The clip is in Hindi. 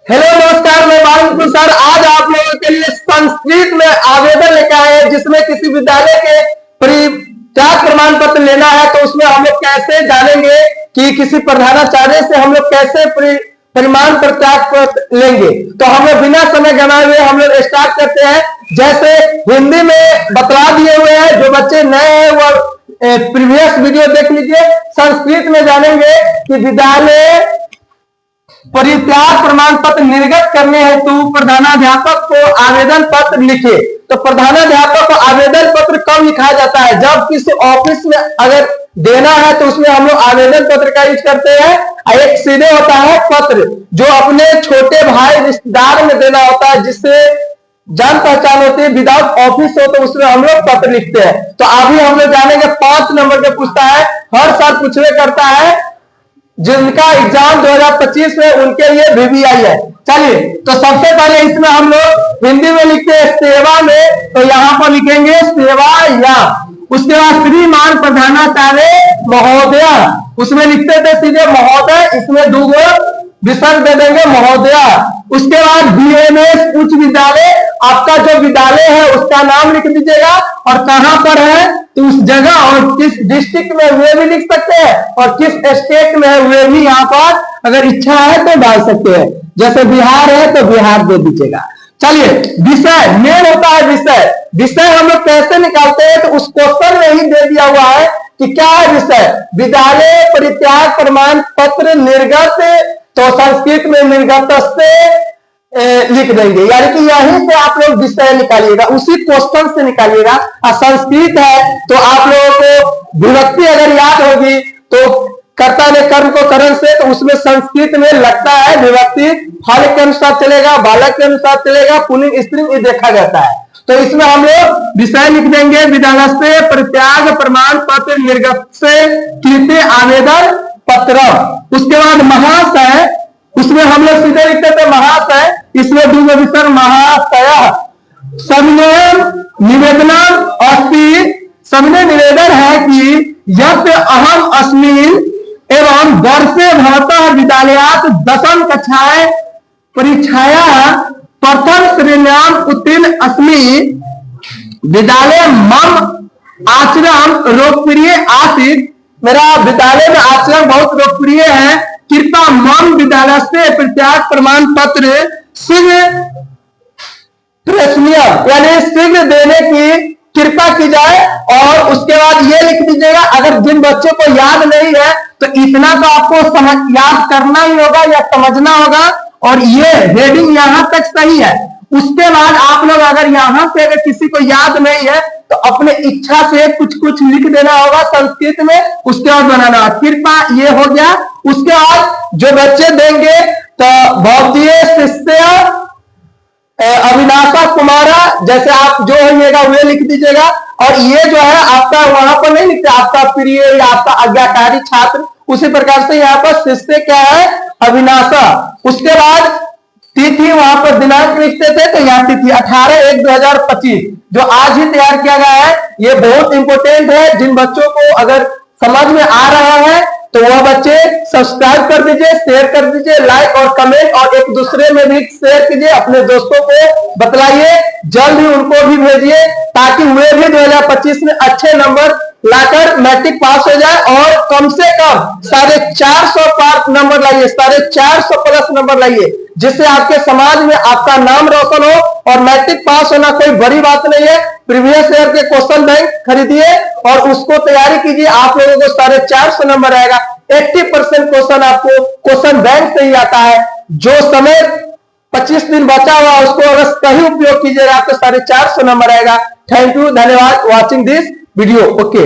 हेलो नमस्कार, मैं बालमुकुंद सर आज आप लोगों के लिए संस्कृत में आवेदन लेकर आए हैं, जिसमें किसी विद्यालय के परित्याग प्रमाण पत्र लेना है। तो उसमें हम लोग कैसे जानेंगे कि किसी प्रधानाचार्य से हम लोग कैसे परिमाण परित्याग पत्र लेंगे। तो हम लोग बिना समय गंवाए हुए हम लोग स्टार्ट करते हैं। जैसे हिंदी में बतला दिए हुए हैं, जो बच्चे नए हैं वह प्रीवियस वीडियो देख लीजिए। संस्कृत में जानेंगे कि विद्यालय परित्याग प्रमाण पत्र निर्गत करने हेतु प्रधानाध्यापक को आवेदन पत्र लिखे। तो प्रधानाध्यापक को आवेदन पत्र कब लिखा जाता है? जब किसी ऑफिस में अगर देना है तो उसमें हम लोग आवेदन पत्र का यूज करते हैं। एक सीधे होता है पत्र, जो अपने छोटे भाई रिश्तेदार में देना होता है, जिससे जान पहचान होती है। विदाउट ऑफिस हो तो उसमें हम लोग पत्र लिखते हैं। तो अभी हम लोग जानेंगे 5 नंबर के पूछता है, हर साल पूछने करता है, जिनका एग्जाम 2025 में उनके लिए VVI है। चलिए, तो सबसे पहले इसमें हम लोग हिंदी में लिखते हैं सेवा में, तो यहाँ पर लिखेंगे सेवा या। उसके बाद श्रीमान प्रधानाचार्य महोदय, उसमें लिखते थे सीधे महोदय, इसमें 2 विसर्ग दे देंगे महोदय। उसके बाद BMS उच्च विद्यालय, आपका जो विद्यालय है उसका नाम लिख दीजिएगा और कहां पर है तो उस जगह और किस डिस्ट्रिक्ट में हुए भी लिख सकते हैं और किस स्टेट में है हुए भी यहाँ पर अगर इच्छा है तो डाल सकते हैं। जैसे बिहार है तो बिहार दे दीजिएगा। चलिए, विषय मेन होता है। विषय हम लोग कैसे निकालते हैं तो उस क्वेश्चन में ही दे दिया हुआ है कि क्या है विषय। विद्यालय परित्याग प्रमाण पत्र निर्गत, तो संस्कृत में निर्गत से लिख देंगे, यानी कि यहीं से आप लोग विषय निकालिएगा, उसी क्वेश्चन से निकालिएगा। और संस्कृत है तो आप लोगों को विभक्ति अगर याद होगी तो कर्ता ने कर्म को करण से, तो उसमें संस्कृत में लगता है विभक्ति फल के अनुसार चलेगा, बालक के अनुसार चलेगा, पुल्लिंग स्त्रीलिंग ये देखा जाता है। तो इसमें हम लोग विषय लिख देंगे विद्यालय से परित्याग प्रमाण पत्र निर्गत से कृत आवेदन पत्र। उसके बाद महाशय, उसमें हम लोग सीधे लिखते थे महाशय, इसमें 2 विसर्ग महाशय। सविनय निवेदनम अस्ति, सविनय निवेदन है कि यत् अहम अस्मिन् एवं वर्षे भवतः विद्यालयात् 10वीं कक्षायां परीक्षायां प्रथम श्रेण्याम् उत्तीर्ण अस्मि। विद्यालय मम आचरण लोकप्रिय आसीत्, मेरा विद्यालय में आचरण बहुत लोकप्रिय है। कृपया मम विद्यालय से परित्याग प्रमाण पत्र शीघ्र प्रेषणीय, यानी शीघ्र देने की कृपा की जाए। और उसके बाद ये लिख दीजिएगा, अगर जिन बच्चों को याद नहीं है तो इतना तो आपको याद करना ही होगा या समझना होगा, और ये हेडिंग यहां तक सही है। उसके बाद आप लोग अगर यहां से अगर किसी को याद नहीं है तो अपने इच्छा से कुछ कुछ लिख देना होगा संस्कृत में, उसके बाद बनाना कृपा, ये हो गया। उसके बाद जो बच्चे देंगे तो भौतिक शिष्य अविनाशा कुमारा, जैसे आप जो होइएगा वे लिख दीजिएगा। और ये जो है आपका वहां पर नहीं लिखते, आपका प्रिय या आपका आज्ञाकारी छात्र, उसी प्रकार से यहाँ पर शिष्य क्या है अविनाशा। उसके बाद तिथि वहां पर दिनांक लिखते थे, तो यहाँ तिथि 18/1/2025 जो आज ही तैयार किया गया है। ये बहुत इंपॉर्टेंट है, जिन बच्चों को अगर समझ में आ रहा है तो वह बच्चे सब्सक्राइब कर दीजिए, शेयर कर दीजिए, लाइक और कमेंट, और एक दूसरे में भी शेयर कीजिए, अपने दोस्तों को बतलाइए, जल्द ही उनको भी भेजिए, ताकि वे भी 2025 में अच्छे नंबर लाकर मैट्रिक पास हो जाए। और कम से कम 450 नंबर लाइए, 450 प्लस नंबर लाइए, जिससे आपके समाज में आपका नाम रोशन हो। और मैट्रिक पास होना कोई बड़ी बात नहीं है। प्रीवियस ईयर के क्वेश्चन बैंक खरीदिए और उसको तैयारी कीजिए, आप लोगों को 450 नंबर आएगा। 80% क्वेश्चन आपको क्वेश्चन बैंक से ही आता है। जो समय 25 दिन बचा हुआ उसको अगर सही उपयोग कीजिएगा तो 450 नंबर आएगा। थैंक यू, धन्यवाद वॉचिंग दिस वीडियो। ओके।